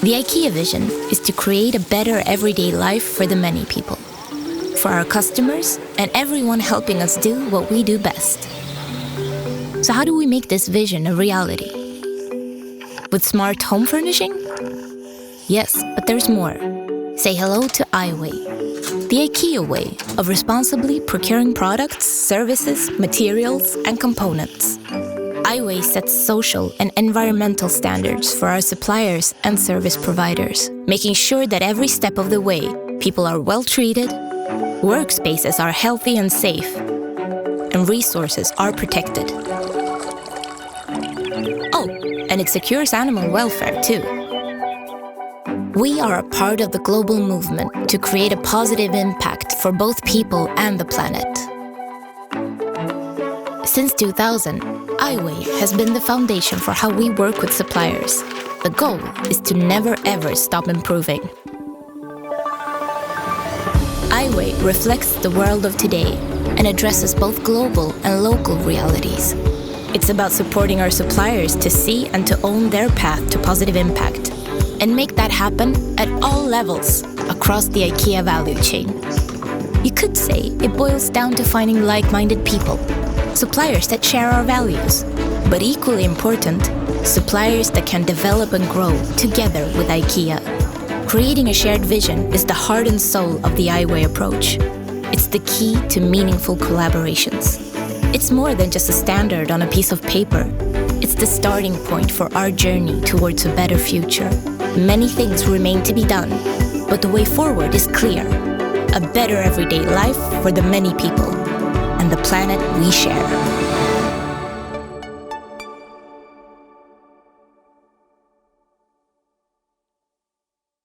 The IKEA vision is to create a better everyday life for the many people, for our customers and everyone helping us do what we do best. So how do we make this vision a reality? With smart home furnishing? Yes, but there's more. Say hello to IWAY, the IKEA way of responsibly procuring products, services, materials, and components. IWAY sets social and environmental standards for our suppliers and service providers, making sure that every step of the way, people are well treated, workspaces are healthy and safe, and resources are protected. Oh, and it secures animal welfare too. We are a part of the global movement to create a positive impact for both people and the planet. Since 2000, IWAY has been the foundation for how we work with suppliers. The goal is to never ever stop improving. IWAY reflects the world of today and addresses both global and local realities. It's about supporting our suppliers to see and to own their path to positive impact, and make that happen at all levels across the IKEA value chain. You could say it boils down to finding like-minded people, suppliers that share our values, but equally important, suppliers that can develop and grow together with IKEA. Creating a shared vision is the heart and soul of the IWAY approach. It's the key to meaningful collaborations. It's more than just a standard on a piece of paper. It's the starting point for our journey towards a better future. Many things remain to be done, but the way forward is clear. A better everyday life for the many people and the planet we share.